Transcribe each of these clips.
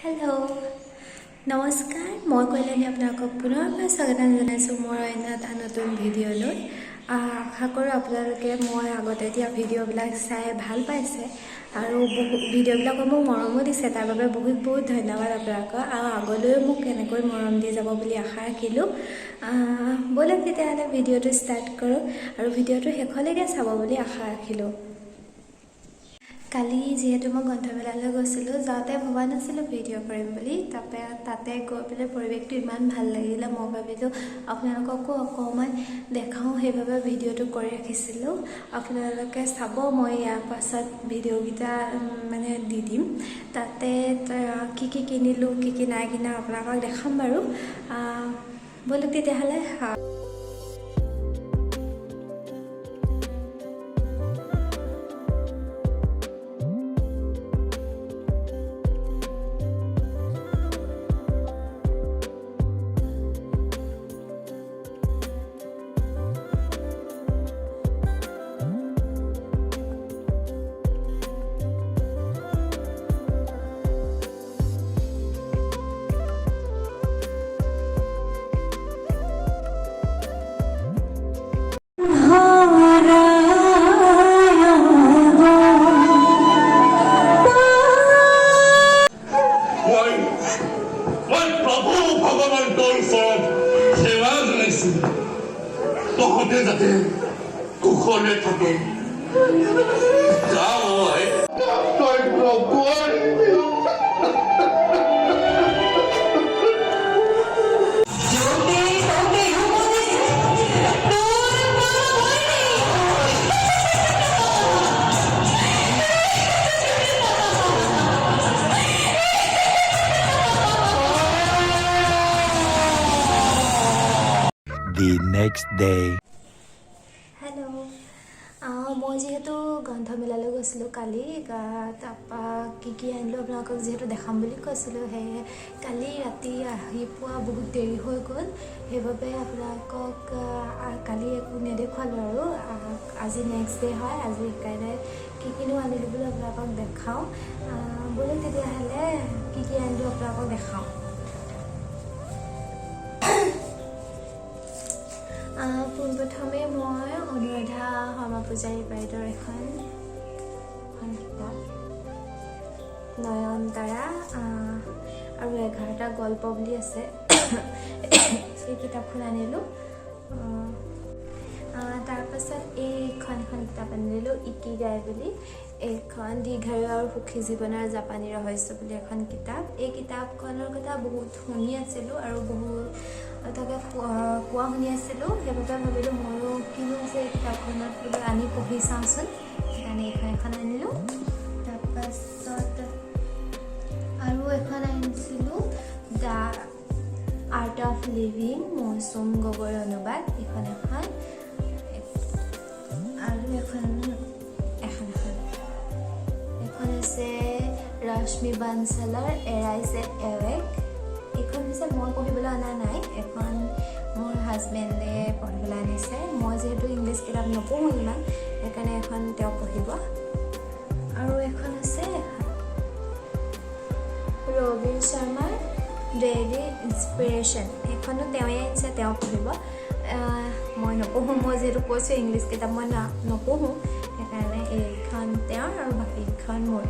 Hello नमस्कार मैं कल्याणी आपलोक पुनर्बार स्वागतम जानाइছোঁ मोर अন্য এটা নতুন ভিডিঅ'লৈ आशा करूँ আপোনালোকে মই আগতে দিয়া ভিডিঅ'বিলাক চাই ভাল পাইছে আৰু ভিডিঅ'বিলাকক মোক মৰমো দিছে তাৰ বাবে বহুত বহুত ধন্যবাদ আপোনালোকক আৰু আগলৈও মোক কেনেকৈ মৰম দি যাব বুলি আশা ৰাখিলোঁ বলক তেতিয়াহ'লে ভিডিঅ'টো ষ্টাৰ্ট কৰোঁ আৰু ভিডিঅ'টো শেষলৈকে চাব বুলি আশা ৰাখিলোঁ কালি যেহেতু মই গ্ৰন্থমেলালৈ গৈছিলোঁ যাওঁতে ভবা নাছিলোঁ ভিডিঅ' কৰিম বুলি তাতে গৈ পেলাই পৰিৱেশটো ইমান ভাল লাগিলে মই ভাবিলোঁ আপোনালোককো অকণমান দেখাওঁ সেইবাবে ভিডিঅ'টো কৰি ৰাখিছিলোঁ আপোনালোকে চাব মই ইয়াৰ পাছত ভিডিঅ'কেইটা মানে দি দিম তাতে কি কি কিনিলোঁ কি কি নাই কিনা আপোনালোকক দেখাম বাৰু বলক তেতিয়াহ'লে তহঁতে যাতে কুশলে থাকে তই নকয় The next day. हेलो मैं जेहेतु ग्रंथमेलाলৈ গৈছিলোঁ কালি তাৰপৰা কি আনিলোঁ আপোনালোকক যেহেতু দেখাম বুলি কৈছিলোঁ সেয়ে কালি ৰাতি আহি পোৱা বহুত দেৰি হৈ গ'ল সেইবাবে আপোনালোকক কালি একো নেদেখুৱালোঁ আৰু আজি নেক্সট ডে হয় আজি সেইকাৰণে কি কিনো আনিলোঁ বুলি আপোনালোকক দেখাওঁ বলক তেতিয়াহ'লে কি আনিলোঁ আপোনালোকক দেখাওঁ পোনপ্ৰথমে মই অনুৰাধা শৰ্মা পূজাৰী বাইদেউৰ এখন কিতাপ নয়নতাৰা আৰু 11টা গল্প বুলি আছে এই কিতাপখন আনিলোঁ তাৰপাছত এখন কিতাপ আনিলোঁ ইকিগাই বুলি এইখন দীৰ্ঘায়ু আৰু সুখী জীৱনৰ জাপানী ৰহস্য বুলি এখন কিতাপ এই কিতাপখনৰ কথা বহুত শুনি আছিলোঁ আৰু বহুত তাকে কোৱা শুনি আছিলোঁ সেইবাবে ভাবিলোঁ ময়ো কিনো আছে এই কিতাপখনত বোলো আনি পঢ়ি চাওঁচোন সেইকাৰণে এখন আনিলোঁ তাৰপাছত আৰু এখন আনিছিলোঁ the art of living Mousum গগৈৰ অনুবাদ এইখন আৰু এখন আছে ৰশ্মি বানচালৰ এৰাইজ এট এৱেক এইখন হৈছে মই পঢ়িবলৈ অনা নাই এখন মোৰ হাজবেণ্ডে পঢ়িবলৈ আনিছে মই যিহেতু ইংলিছ কিতাপ নপঢ়োঁ ইমান সেইকাৰণে এখন তেওঁ পঢ়িব আৰু এখন আছে ৰবীন শৰ্মাৰ ডেইলি ইনস্পিৰেশ্যন সেইখনো তেওঁৱে আনিছে তেওঁ পঢ়িব মই নপঢ়োঁ মই যিহেতু কৈছোঁ ইংলিছ কিতাপ মই নপঢ়োঁ সেইকাৰণে এইখন তেওঁৰ আৰু বাকীখন মোৰ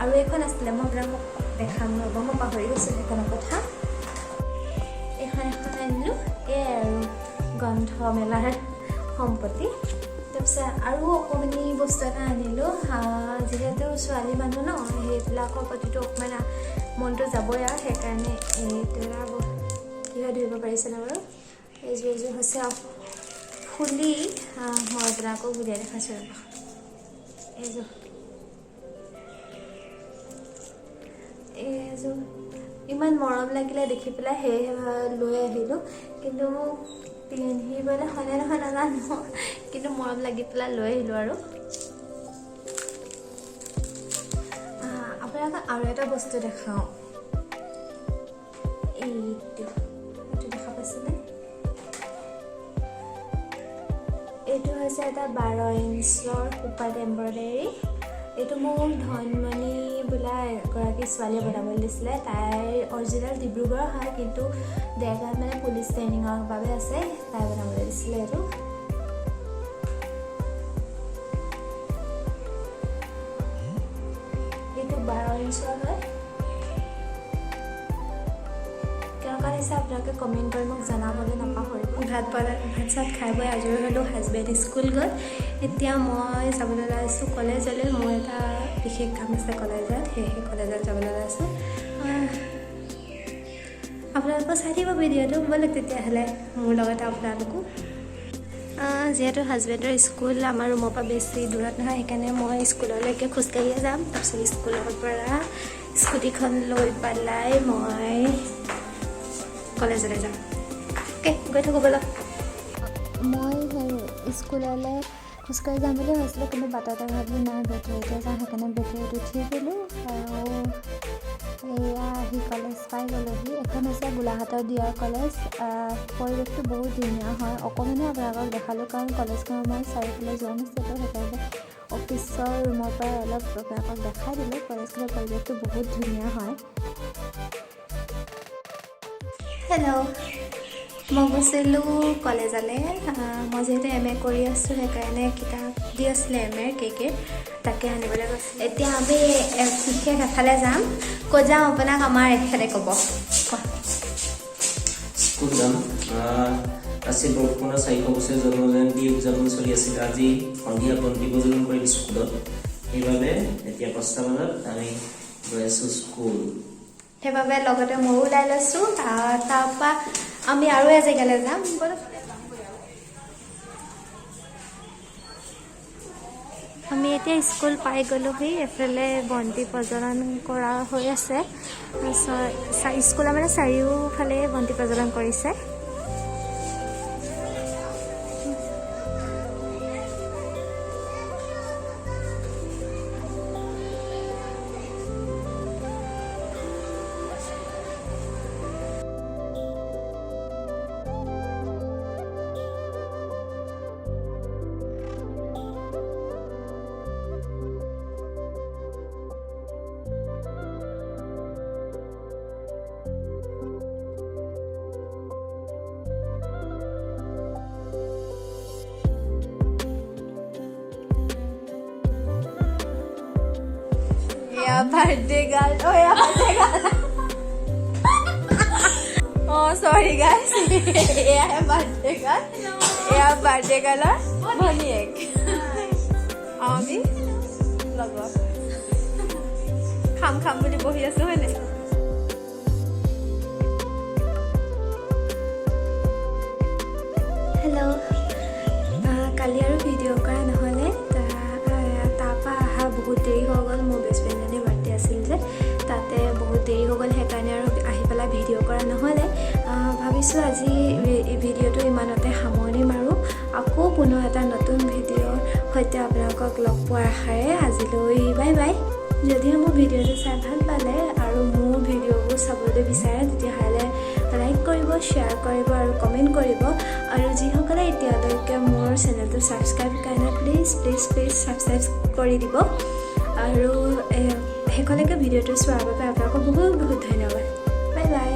আৰু এইখন আছিলে মই আপোনালোকক দেখাম ৰ'ব মই পাহৰি গৈছোঁ সেইখনৰ কথা এখন আনিলোঁ আৰু গ্ৰন্থমেলাৰ সম্পত্তি তাৰপিছত আৰু অকণমানি বস্তু এটা আনিলোঁ যিহেতু ছোৱালী মানুহ ন সেইবিলাকৰ প্ৰতিটো অকণমান মনটো যাবই আৰু সেইকাৰণে এইটো কিবা ধৰিব পাৰিছেনে বাৰু এইযোৰ হৈছে ফুলি মই আপোনালোকক বুজাই দেখাইছোঁ ৰ'ব এইযোৰ ইমান মৰম লাগিলে দেখি পেলাই সেয়েহে লৈ আহিলোঁ কিন্তু মোক পিন্ধিবলৈ হয়নে নহয় নাজানো কিন্তু মৰম লাগি পেলাই লৈ আহিলোঁ আৰু আপোনালোকক আৰু এটা বস্তু দেখাওঁ এইটো দেখা পাইছেনে এইটো হৈছে এটা 12 ইঞ্চৰ কুপাত এম্ব্ৰইডাৰী এইটো মোক ধনমণি বোলা এগৰাকী ছোৱালীয়ে বনাবলৈ দিছিলে তাইৰ অৰিজিনেল ডিব্ৰুগড় হয় কিন্তু দেৰগাঁৱত মানে পুলিচ ট্ৰেইনিঙৰ বাবে আছে তাই বনাবলৈ দিছিলে এইটো এইটো 12 ইঞ্চৰ হয় কেনেকুৱা হৈছে আপোনালোকে কমেণ্ট কৰি মোক জনাবলৈ নাপাহৰিব ভাত চাত খাই বৈ আজৰি হ'লোঁ হাজবেণ্ড স্কুল গ'ল এতিয়া মই যাবলৈ ওলাইছোঁ কলেজলৈ মোৰ এটা বিশেষ কাম আছে কলেজত সেয়েহে কলেজত যাবলৈ ওলাইছোঁ আপোনালোকে চাই দিব ভিডিঅ'টো ব'লক তেতিয়াহ'লে মোৰ লগতে আপোনালোকো যিহেতু হাজবেণ্ডৰ স্কুল আমাৰ ৰুমৰ পৰা বেছি দূৰত নহয় সেইকাৰণে মই স্কুললৈকে খোজকাঢ়িয়ে যাম তাৰপিছত স্কুলৰ পৰা স্কুটিখন লৈ পেলাই মই কলেজলৈ যাম অ'কে গৈ থাকোঁ ব'লক মই স্কুললৈ খোজকাঢ়ি যাম বুলি ভাবিছিলোঁ কিন্তু বাটতে ভাবিলোঁ নাই বেটেৰীতে যাওঁ সেইকাৰণে বেটেৰীত উঠি দিলোঁ আৰু এয়া আহি কলেজ পাই গ'লোহি এখন হৈছে গোলাঘাটৰ ডিয়াৰ কলেজ পৰিৱেশটো বহুত ধুনীয়া হয় অকণমানে আপোনালোকক দেখালোঁ কাৰণ কলেজখন মই চাৰিওফালে যোৱা নাছিলোঁ সেইকাৰণে অফিচৰ ৰুমৰ পৰা অলপ আপোনালোকক দেখাই দিলোঁ কলেজখনৰ পৰিৱেশটো বহুত ধুনীয়া হয় হেল্ল' মই গৈছিলোঁ কলেজলৈ মই যিহেতু MA কৰি আছোঁ সেইকাৰণে কিতাপ দি আছিলে MA কে তাকে আনিবলৈ গৈছোঁ এতিয়া আমি বিশেষ এফালে যাম ক'ত যাম আপোনাক আমাৰ এখেতে ক'ব স্কুল যাম আজি বৰষুণৰ 400 বছৰ জন্মজয়ন্তী উদযাপন চলি আছিল আজি সন্ধিয়া বন্তি প্ৰজ্বলন কৰিম স্কুলত সেইবাবে এতিয়া 5টা বজাত আমি গৈ আছোঁ স্কুল সেইবাবে লগতে ময়ো ওলাই লৈছোঁ তাৰপৰা আমি আৰু এজেগালৈ যাম আমি এতিয়া স্কুল পাই গ'লোহি এফালে বন্তি প্ৰজ্বলন কৰা হৈ আছে স্কুলৰ মানে চাৰিওফালে বন্তি প্ৰজ্বলন কৰিছে birthday girl. Oh yeah, birthday girl. Oh sorry guys. Yeah, birthday girl. Yeah, birthday girl. Bhani ek. Ami. Lagwa. Kham boli bohi asu hone. Hello. Kali aru video kara নহলে তাৰপৰা অহা বহুত দেৰি হৈ গ'ল মোৰ বেষ্ট ফ্ৰেণ্ডজনী বাৰ্থডে আছিল যে তাতে বহুত দেৰি হৈ গ'ল সেইকাৰণে আৰু আহি পেলাই ভিডিঅ' কৰা নহ'লে ভাবিছোঁ আজি ভিডিঅ'টো ইমানতে সামৰণি মাৰোঁ আকৌ পুনৰ এটা নতুন ভিডিঅ'ৰ সৈতে আপোনালোকক লগ পোৱাৰ আশাৰে আজিলৈ বাই বাই যদিও মোৰ ভিডিঅ'টো চাই ভাল পালে আৰু মোৰ ভিডিঅ'বোৰ চাবলৈ বিচাৰে তেতিয়াহ'লে লাইক কৰিব শ্বেয়াৰ কৰিব আৰু কমেণ্ট কৰিব আৰু যিসকলে এতিয়ালৈকে মোৰ চেনেলটো ছাবস্ক্ৰাইব কৰা নাই প্লিজ ছাবস্ক্ৰাইব কৰি দিব আৰু শেষলৈকে ভিডিঅ'টো চোৱাৰ বাবে আপোনালোকক বহুত বহুত ধন্যবাদ বাই বাই